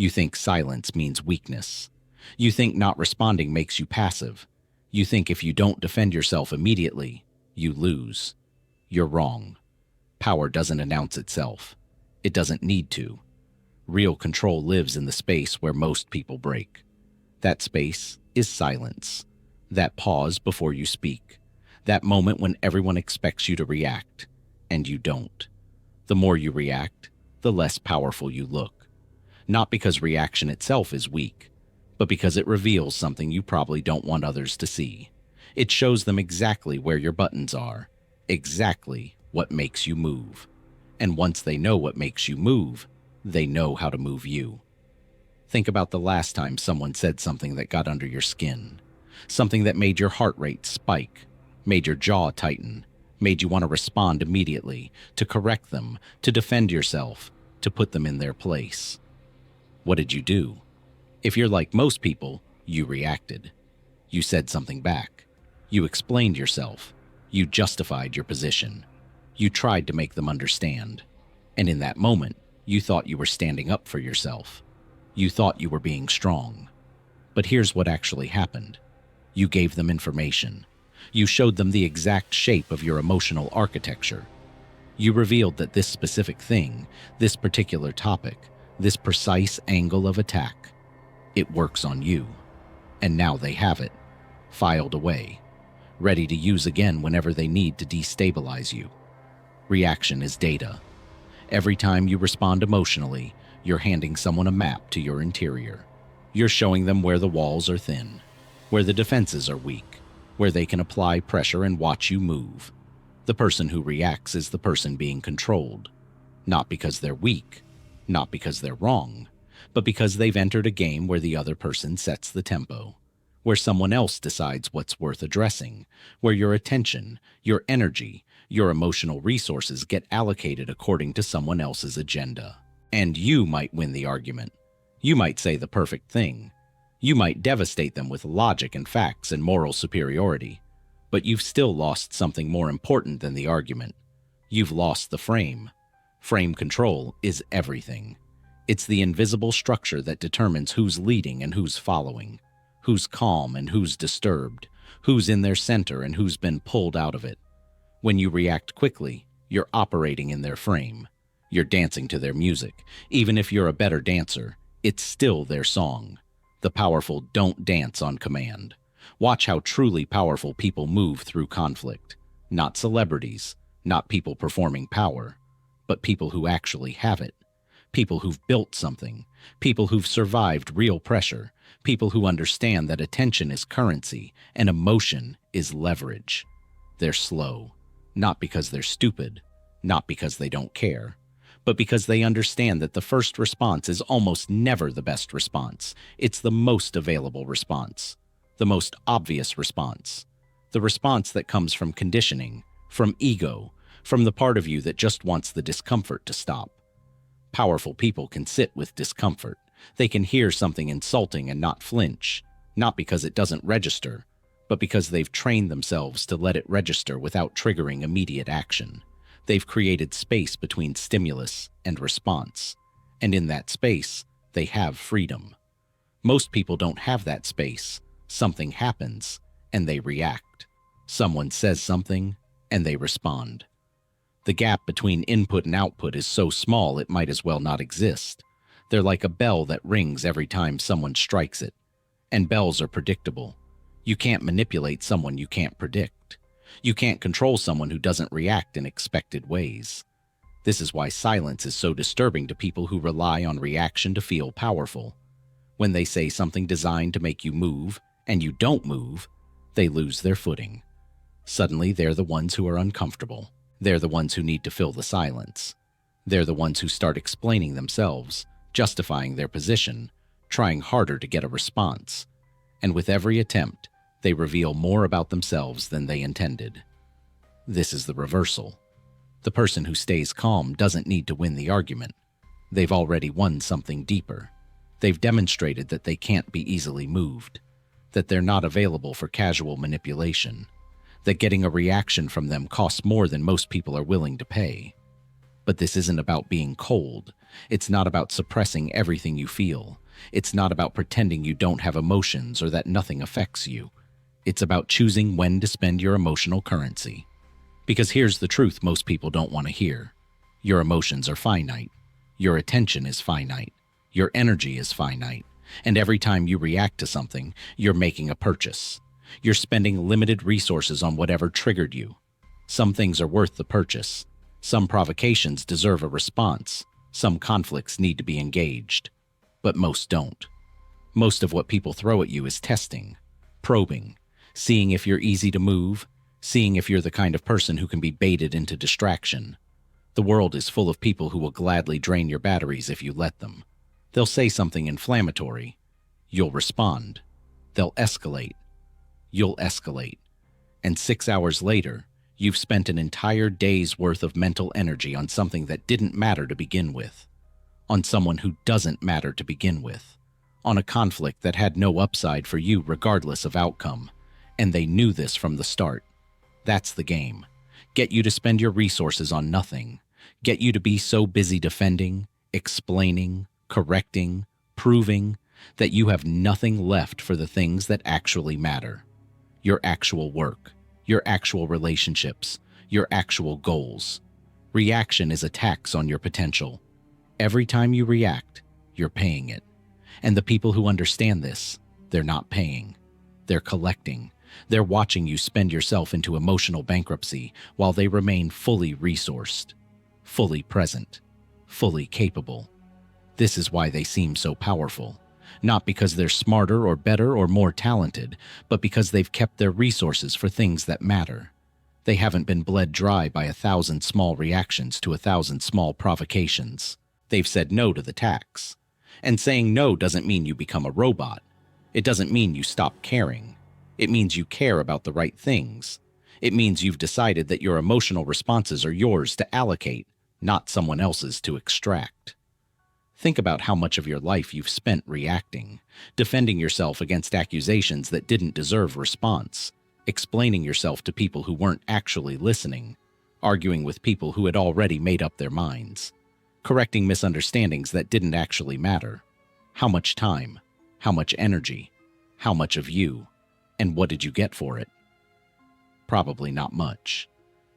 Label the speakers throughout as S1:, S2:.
S1: You think silence means weakness. You think not responding makes you passive. You think if you don't defend yourself immediately, you lose. You're wrong. Power doesn't announce itself. It doesn't need to. Real control lives in the space where most people break. That space is silence. That pause before you speak. That moment when everyone expects you to react, and you don't. The more you react, the less powerful you look. Not because reaction itself is weak, but because it reveals something you probably don't want others to see. It shows them exactly where your buttons are, exactly what makes you move. And once they know what makes you move, they know how to move you. Think about the last time someone said something that got under your skin, something that made your heart rate spike, made your jaw tighten, made you want to respond immediately, to correct them, to defend yourself, to put them in their place. What did you do? If you're like most people, you reacted. You said something back. You explained yourself. You justified your position. You tried to make them understand. And in that moment, you thought you were standing up for yourself. You thought you were being strong. But here's what actually happened. You gave them information. You showed them the exact shape of your emotional architecture. You revealed that this specific thing, this particular topic, this precise angle of attack, it works on you. And now they have it, filed away, ready to use again whenever they need to destabilize you. Reaction is data. Every time you respond emotionally, you're handing someone a map to your interior. You're showing them where the walls are thin, where the defenses are weak, where they can apply pressure and watch you move. The person who reacts is the person being controlled, not because they're weak, not because they're wrong, but because they've entered a game where the other person sets the tempo, where someone else decides what's worth addressing, where your attention, your energy, your emotional resources get allocated according to someone else's agenda. And you might win the argument. You might say the perfect thing. You might devastate them with logic and facts and moral superiority. But you've still lost something more important than the argument. You've lost the frame. Frame control is everything. It's the invisible structure that determines who's leading and who's following, who's calm and who's disturbed, who's in their center and who's been pulled out of it. When you react quickly, you're operating in their frame. You're dancing to their music. Even if you're a better dancer, it's still their song. The powerful don't dance on command. Watch how truly powerful people move through conflict. Not celebrities, not people performing power, but people who actually have it. People who've built something. People who've survived real pressure. People who understand that attention is currency and emotion is leverage. They're slow, not because they're stupid, not because they don't care, but because they understand that the first response is almost never the best response. It's the most available response, the most obvious response, the response that comes from conditioning, from ego, from the part of you that just wants the discomfort to stop. Powerful people can sit with discomfort. They can hear something insulting and not flinch, not because it doesn't register, but because they've trained themselves to let it register without triggering immediate action. They've created space between stimulus and response, and in that space, they have freedom. Most people don't have that space. Something happens, and they react. Someone says something, and they respond. The gap between input and output is so small it might as well not exist. They're like a bell that rings every time someone strikes it. And bells are predictable. You can't manipulate someone you can't predict. You can't control someone who doesn't react in expected ways. This is why silence is so disturbing to people who rely on reaction to feel powerful. When they say something designed to make you move, and you don't move, they lose their footing. Suddenly, they're the ones who are uncomfortable. They're the ones who need to fill the silence. They're the ones who start explaining themselves, justifying their position, trying harder to get a response. And with every attempt, they reveal more about themselves than they intended. This is the reversal. The person who stays calm doesn't need to win the argument. They've already won something deeper. They've demonstrated that they can't be easily moved, that they're not available for casual manipulation, that getting a reaction from them costs more than most people are willing to pay. But this isn't about being cold. It's not about suppressing everything you feel. It's not about pretending you don't have emotions or that nothing affects you. It's about choosing when to spend your emotional currency. Because here's the truth most people don't want to hear. Your emotions are finite. Your attention is finite. Your energy is finite. And every time you react to something, you're making a purchase. You're spending limited resources on whatever triggered you. Some things are worth the purchase. Some provocations deserve a response. Some conflicts need to be engaged. But most don't. Most of what people throw at you is testing, probing, seeing if you're easy to move, seeing if you're the kind of person who can be baited into distraction. The world is full of people who will gladly drain your batteries if you let them. They'll say something inflammatory. You'll respond. They'll escalate. You'll escalate. And 6 hours later, you've spent an entire day's worth of mental energy on something that didn't matter to begin with. On someone who doesn't matter to begin with. On a conflict that had no upside for you regardless of outcome. And they knew this from the start. That's the game. Get you to spend your resources on nothing. Get you to be so busy defending, explaining, correcting, proving, that you have nothing left for the things that actually matter. Your actual work, your actual relationships, your actual goals. Reaction is a tax on your potential. Every time you react, you're paying it. And the people who understand this, they're not paying. They're collecting. They're watching you spend yourself into emotional bankruptcy while they remain fully resourced, fully present, fully capable. This is why they seem so powerful. Not because they're smarter or better or more talented, but because they've kept their resources for things that matter. They haven't been bled dry by 1,000 small reactions to 1,000 small provocations. They've said no to the tax. And saying no doesn't mean you become a robot. It doesn't mean you stop caring. It means you care about the right things. It means you've decided that your emotional responses are yours to allocate, not someone else's to extract. Think about how much of your life you've spent reacting, defending yourself against accusations that didn't deserve response, explaining yourself to people who weren't actually listening, arguing with people who had already made up their minds, correcting misunderstandings that didn't actually matter. How much time? How much energy? How much of you? And what did you get for it? Probably not much,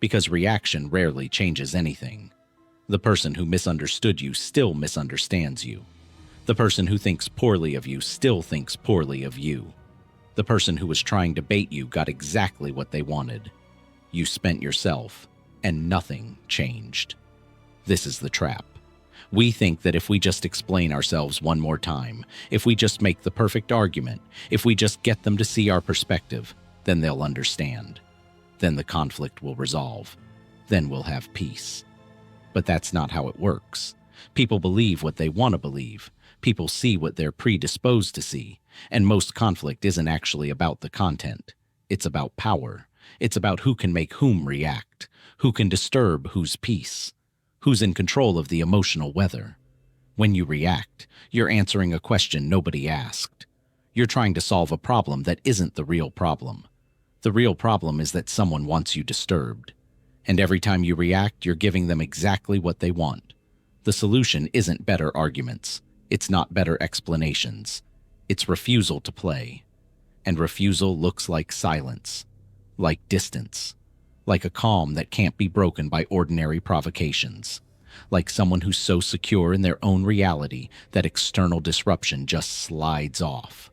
S1: because reaction rarely changes anything. The person who misunderstood you still misunderstands you. The person who thinks poorly of you still thinks poorly of you. The person who was trying to bait you got exactly what they wanted. You spent yourself, and nothing changed. This is the trap. We think that if we just explain ourselves one more time, if we just make the perfect argument, if we just get them to see our perspective, then they'll understand. Then the conflict will resolve. Then we'll have peace. But that's not how it works. People believe what they want to believe. People see what they're predisposed to see. And most conflict isn't actually about the content. It's about power. It's about who can make whom react, who can disturb whose peace, who's in control of the emotional weather. When you react, you're answering a question nobody asked. You're trying to solve a problem that isn't the real problem. The real problem is that someone wants you disturbed. And every time you react, you're giving them exactly what they want. The solution isn't better arguments. It's not better explanations. It's refusal to play. And refusal looks like silence, like distance, like a calm that can't be broken by ordinary provocations, like someone who's so secure in their own reality that external disruption just slides off.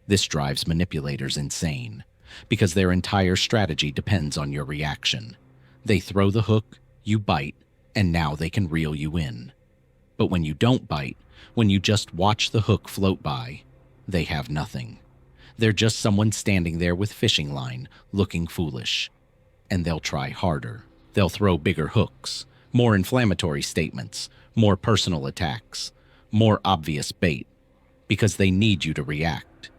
S1: This drives manipulators insane, because their entire strategy depends on your reaction. They throw the hook, you bite, and now they can reel you in. But when you don't bite, when you just watch the hook float by, they have nothing. They're just someone standing there with fishing line, looking foolish. And they'll try harder. They'll throw bigger hooks, more inflammatory statements, more personal attacks, more obvious bait, because they need you to react.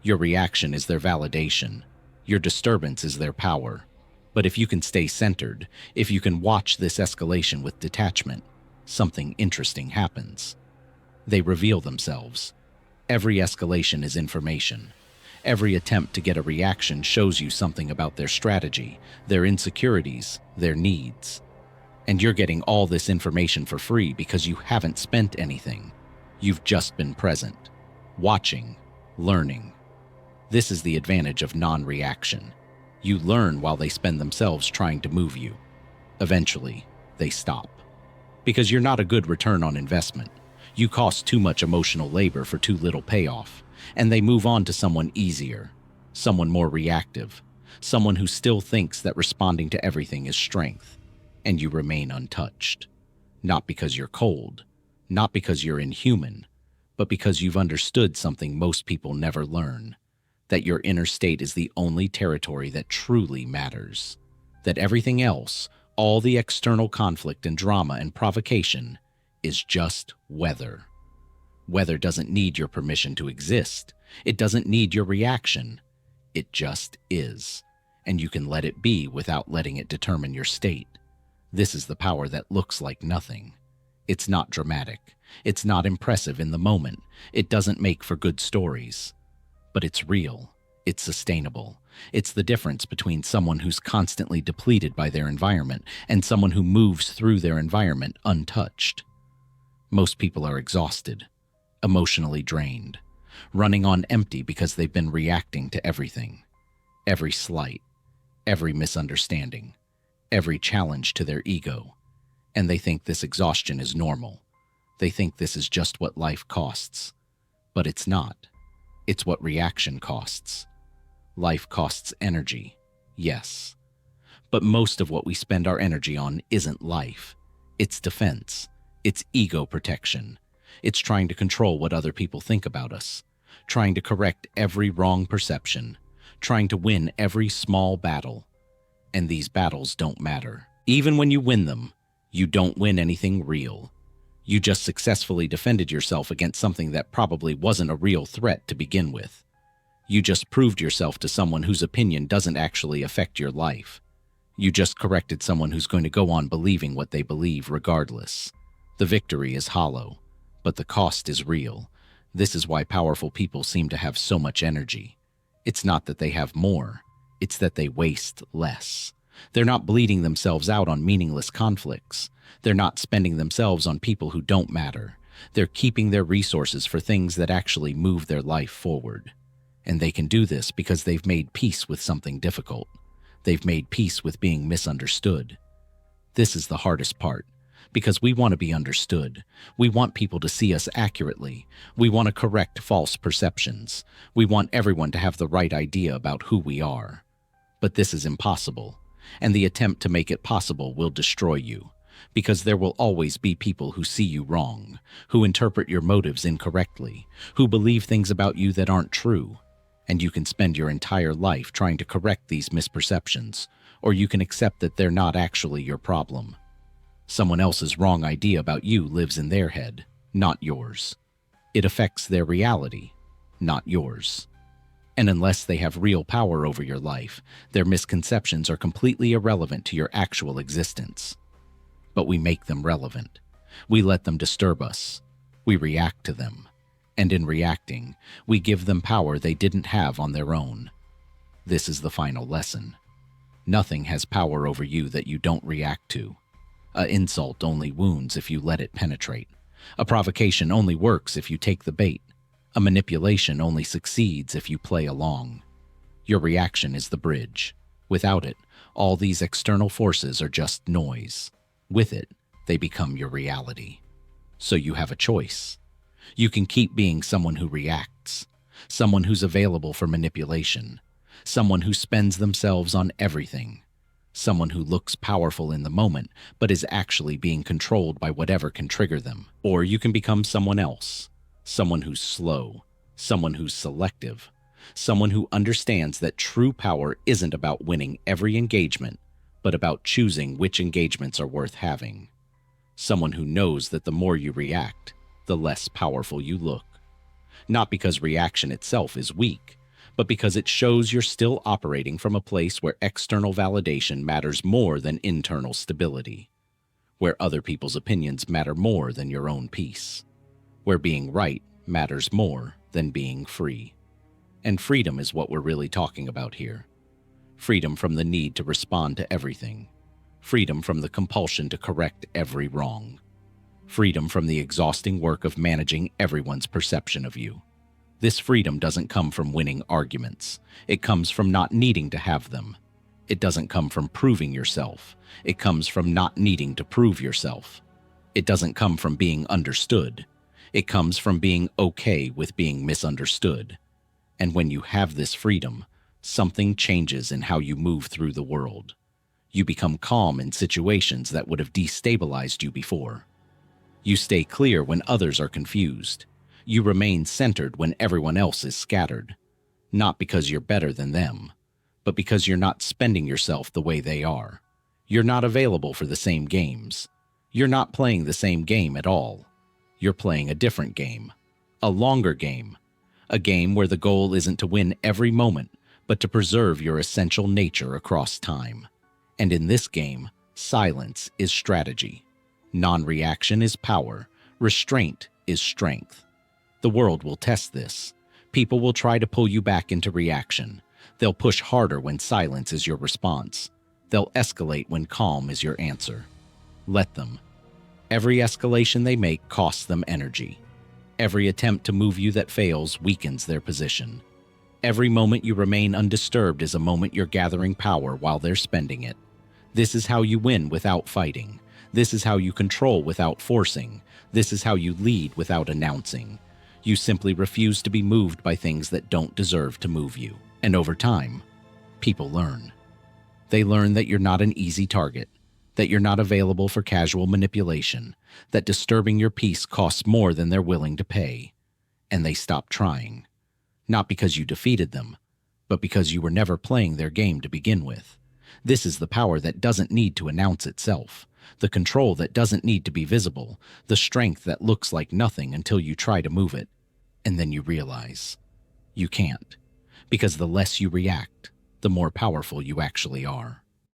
S1: Your reaction is their validation. Your disturbance is their power. But if you can stay centered, if you can watch this escalation with detachment, something interesting happens. They reveal themselves. Every escalation is information. Every attempt to get a reaction shows you something about their strategy, their insecurities, their needs. And you're getting all this information for free because you haven't spent anything. You've just been present, watching, learning. This is the advantage of non-reaction. You learn while they spend themselves trying to move you. Eventually, they stop. Because you're not a good return on investment. You cost too much emotional labor for too little payoff, and they move on to someone easier, someone more reactive, someone who still thinks that responding to everything is strength, and you remain untouched. Not because you're cold, not because you're inhuman, but because you've understood something most people never learn, that your inner state is the only territory that truly matters, that everything else, all the external conflict and drama and provocation, is just weather. Weather doesn't need your permission to exist. It doesn't need your reaction. It just is, and you can let it be without letting it determine your state. This is the power that looks like nothing. It's not dramatic. It's not impressive in the moment. It doesn't make for good stories. But it's real. It's sustainable. It's the difference between someone who's constantly depleted by their environment and someone who moves through their environment untouched. Most people are exhausted, emotionally drained, running on empty because they've been reacting to everything. Every slight, every misunderstanding, every challenge to their ego. And they think this exhaustion is normal. They think this is just what life costs. But it's not. It's what reaction costs. Life costs energy, yes. But most of what we spend our energy on isn't life. It's defense. It's ego protection. It's trying to control what other people think about us, trying to correct every wrong perception, trying to win every small battle. And these battles don't matter. Even when you win them, you don't win anything real. You just successfully defended yourself against something that probably wasn't a real threat to begin with. You just proved yourself to someone whose opinion doesn't actually affect your life. You just corrected someone who's going to go on believing what they believe regardless. The victory is hollow, but the cost is real. This is why powerful people seem to have so much energy. It's not that they have more, it's that they waste less. They're not bleeding themselves out on meaningless conflicts. They're not spending themselves on people who don't matter. They're keeping their resources for things that actually move their life forward. And they can do this because they've made peace with something difficult. They've made peace with being misunderstood. This is the hardest part, because we want to be understood. We want people to see us accurately. We want to correct false perceptions. We want everyone to have the right idea about who we are. But this is impossible, and the attempt to make it possible will destroy you, because there will always be people who see you wrong, who interpret your motives incorrectly, who believe things about you that aren't true. And you can spend your entire life trying to correct these misperceptions, or you can accept that they're not actually your problem. Someone else's wrong idea about you lives in their head, not yours. It affects their reality, not yours. And unless they have real power over your life, their misconceptions are completely irrelevant to your actual existence. But we make them relevant. We let them disturb us. We react to them. And in reacting, we give them power they didn't have on their own. This is the final lesson. Nothing has power over you that you don't react to. An insult only wounds if you let it penetrate. A provocation only works if you take the bait. A manipulation only succeeds if you play along. Your reaction is the bridge. Without it, all these external forces are just noise. With it, they become your reality. So you have a choice. You can keep being someone who reacts, someone who's available for manipulation, someone who spends themselves on everything, someone who looks powerful in the moment but is actually being controlled by whatever can trigger them. Or you can become someone else, someone who's slow, someone who's selective, someone who understands that true power isn't about winning every engagement, but about choosing which engagements are worth having. Someone who knows that the more you react, the less powerful you look. Not because reaction itself is weak, but because it shows you're still operating from a place where external validation matters more than internal stability, where other people's opinions matter more than your own peace, where being right matters more than being free. And freedom is what we're really talking about here. Freedom from the need to respond to everything. freedom from the compulsion to correct every wrong, freedom from the exhausting work of managing everyone's perception of you. This freedom doesn't come from winning arguments. It comes from not needing to have them. It doesn't come from proving yourself. It comes from not needing to prove yourself. It doesn't come from being understood. It comes from being okay with being misunderstood. And when you have this freedom, something changes in how you move through the world. You become calm in situations that would have destabilized you before. You stay clear when others are confused. You remain centered when everyone else is scattered. Not because you're better than them, but because you're not spending yourself the way they are. You're not available for the same games. You're not playing the same game at all. You're playing a different game, a longer game, a game where the goal isn't to win every moment, but to preserve your essential nature across time. And in this game, silence is strategy. Non-reaction is power. Restraint is strength. The world will test this. People will try to pull you back into reaction. They'll push harder when silence is your response. They'll escalate when calm is your answer. Let them. Every escalation they make costs them energy. Every attempt to move you that fails weakens their position. Every moment you remain undisturbed is a moment you're gathering power while they're spending it. This is how you win without fighting. This is how you control without forcing. This is how you lead without announcing. You simply refuse to be moved by things that don't deserve to move you. And over time, people learn. They learn that you're not an easy target, that you're not available for casual manipulation, that disturbing your peace costs more than they're willing to pay. And they stop trying. Not because you defeated them, but because you were never playing their game to begin with. This is the power that doesn't need to announce itself, the control that doesn't need to be visible, the strength that looks like nothing until you try to move it. And then you realize you can't, because the less you react, the more powerful you actually are.